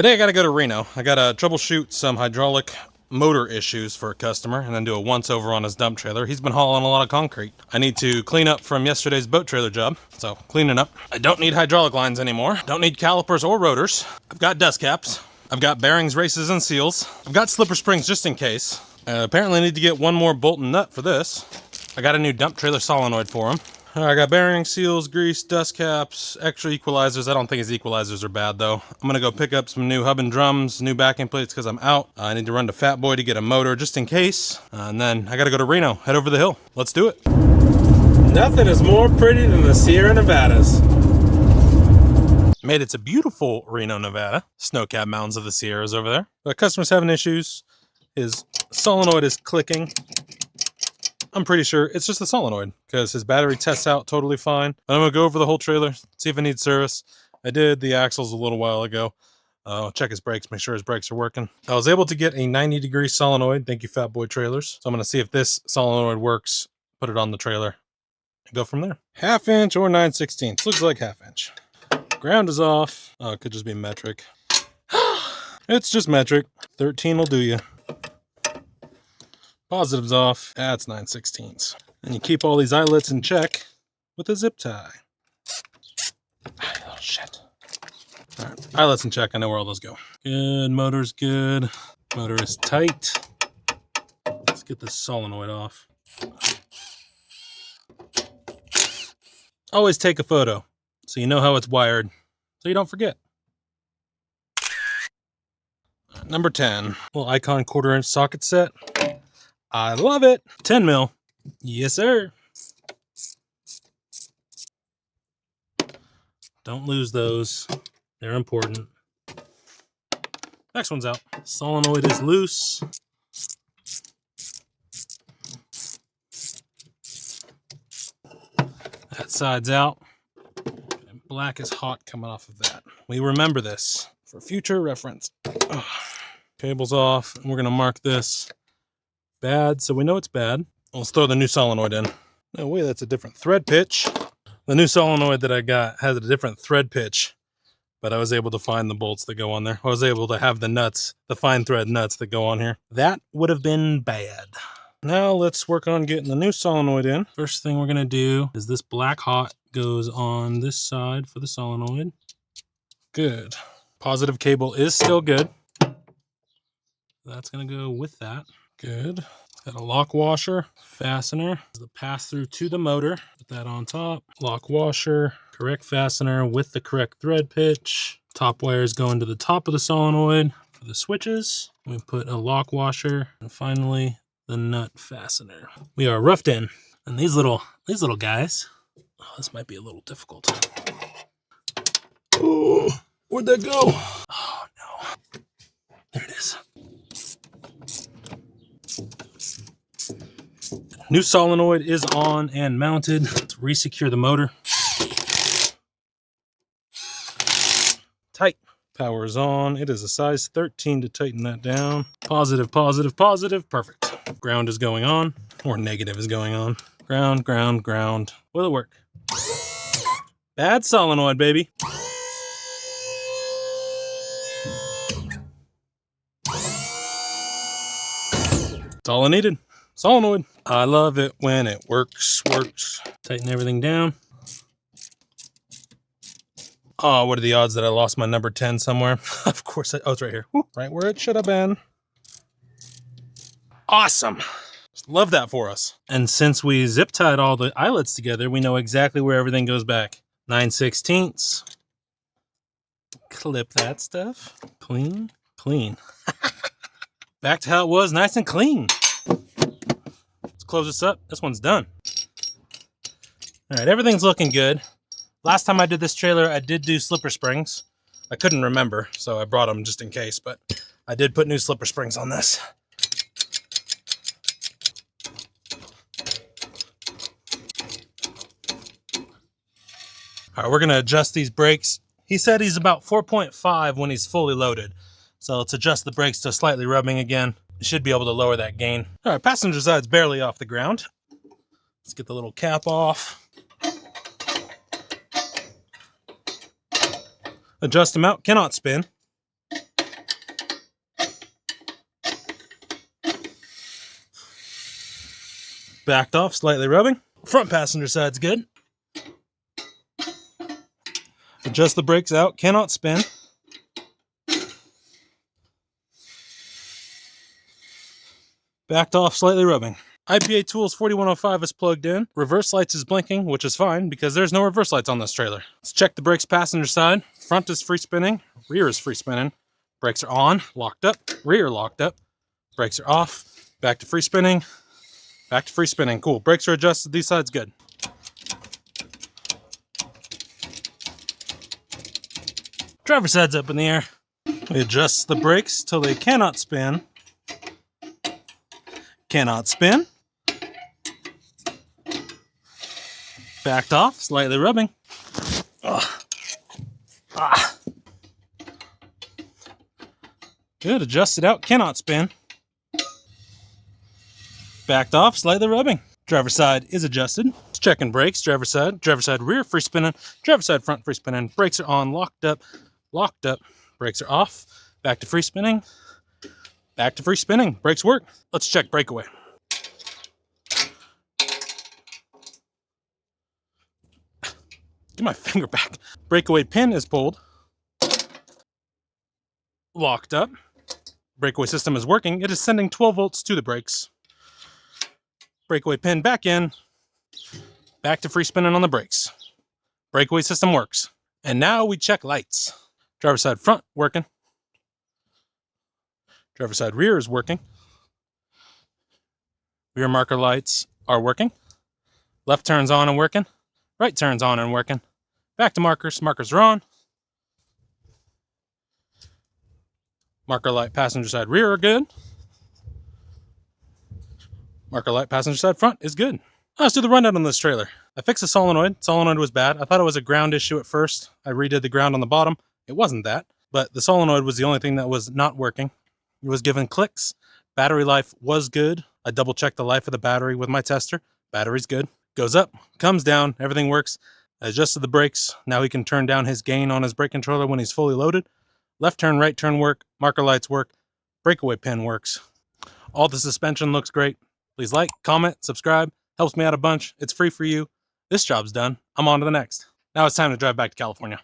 Today I gotta go to Reno. I gotta troubleshoot some hydraulic motor issues for a customer and then do a once over on his dump trailer. He's been hauling a lot of concrete. I need to clean up from yesterday's boat trailer job, so cleaning up. I don't need hydraulic lines anymore. Don't need calipers or rotors. I've got dust caps. I've got bearings, races, and seals. I've got slipper springs just in case. Apparently I need to get one more bolt and nut for this. I got a new dump trailer solenoid for him. I got bearings, seals, grease, dust caps, extra equalizers. I don't think his equalizers are bad though. I'm gonna go pick up some new hub and drums, new backing plates because I'm out. I need to run to Fat Boy to get a motor just in case. And then I gotta go to Reno, head over the hill. Let's do it. Nothing is more pretty than the Sierra Nevadas. Made it to beautiful Reno, Nevada. Snow-capped mountains of the Sierras over there. The customer's having issues. His solenoid is clicking. I'm pretty sure it's just the solenoid because his battery tests out totally fine. I'm gonna go over the whole trailer, see if it needs service. I did the axles a little while ago. I'll check his brakes, make sure his brakes are working. I was able to get a 90-degree solenoid. Thank you, Fat Boy Trailers. So I'm gonna see if this solenoid works, put it on the trailer, and go from there. 1/2 inch or 9/16. Looks like 1/2 inch. Ground is off. Oh, it could just be metric. It's just metric. 13 will do you. Positives off. That's 9/16. And you keep all these eyelets in check with a zip tie. Oh, shit. All right, eyelets in check. I know where all those go. Good, motor's good. Motor is tight. Let's get this solenoid off. Always take a photo so you know how it's wired, so you don't forget. Number 10, little Icon 1/4 inch socket set. I love it. 10 mil. Yes, sir. Don't lose those. They're important. Next one's out. Solenoid is loose. That side's out. And black is hot coming off of that. We remember this for future reference. Ugh. Cable's off. And we're going to mark this bad, so we know it's bad. Let's throw the new solenoid in. No way, that's a different thread pitch. The new solenoid that I got has a different thread pitch, but I was able to find the bolts that go on there. I was able to have the nuts, the fine thread nuts that go on here. That would have been bad. Now let's work on getting the new solenoid in. First thing we're gonna do is this black hot goes on this side for the solenoid. Good. Positive cable is still good. That's gonna go with that. Good. Got a lock washer, fastener, the pass through to the motor. Put that on top. Lock washer, correct fastener with the correct thread pitch. Top wires going to the top of the solenoid for the switches. We put a lock washer, and finally the nut fastener. We are roughed in, and these little guys. Oh, this might be a little difficult. Oh, where'd that go? Oh no. There it is. New solenoid is on and mounted. Let's resecure the motor. Tight. Power is on. It is a size 13 to tighten that down. Positive, positive, positive. Perfect. Ground is going on, or negative is going on. Ground, ground, ground. Will it work? Bad solenoid, baby. That's all I needed. Solenoid. I love it when it works. Tighten everything down. Oh, what are the odds that I lost my number 10 somewhere? Of course, oh, it's right here. Woo, right where it should have been. Awesome. Just love that for us. And since we zip tied all the eyelets together, we know exactly where everything goes back. 9/16. Clip that stuff. Clean, clean. Back to how it was, nice and clean. Close this up. This one's done. All right, everything's looking good. Last time I did this trailer, I did do slipper springs. I couldn't remember, so I brought them just in case, but I did put new slipper springs on this. All right, we're gonna adjust these brakes. He said he's about 4.5 when he's fully loaded. So let's adjust the brakes to slightly rubbing again. You should be able to lower that gain. All right, passenger side's barely off the ground. Let's get the little cap off. Adjust them out, cannot spin. Backed off, slightly rubbing. Front passenger side's good. Adjust the brakes out, cannot spin. Backed off, slightly rubbing. IPA Tools 4105 is plugged in. Reverse lights is blinking, which is fine because there's no reverse lights on this trailer. Let's check the brakes passenger side. Front is free spinning, rear is free spinning. Brakes are on, locked up, rear locked up. Brakes are off, back to free spinning, back to free spinning. Cool, brakes are adjusted, these sides good. Driver's side's up in the air. We adjust the brakes till they cannot spin. Cannot spin. Backed off, slightly rubbing. Good, adjusted out, cannot spin. Backed off, slightly rubbing. Driver's side is adjusted. Let's checking brakes, driver's side rear free spinning, driver's side front free spinning. Brakes are on, locked up. Brakes are off. Back to free spinning. Back to free spinning. Brakes work. Let's check breakaway. Get my finger back. Breakaway pin is pulled. Locked up. Breakaway system is working. It is sending 12 volts to the brakes. Breakaway pin back in. Back to free spinning on the brakes. Breakaway system works. And now we check lights. Driver's side front working. Driver's side rear is working. Rear marker lights are working. Left turns on and working. Right turns on and working. Back to markers. Markers are on. Marker light passenger side rear are good. Marker light passenger side front is good. Let's do the rundown on this trailer. I fixed the solenoid. Solenoid was bad. I thought it was a ground issue at first. I redid the ground on the bottom. It wasn't that, but the solenoid was the only thing that was not working. It was giving clicks. Battery life was good. I double checked the life of the battery with my tester. Battery's good. Goes up, comes down, everything works. I adjusted the brakes. Now he can turn down his gain on his brake controller when he's fully loaded. Left turn, right turn work. Marker lights work. Breakaway pin works. All the suspension looks great. Please like, comment, subscribe. Helps me out a bunch. It's free for you. This job's done. I'm on to the next. Now it's time to drive back to California.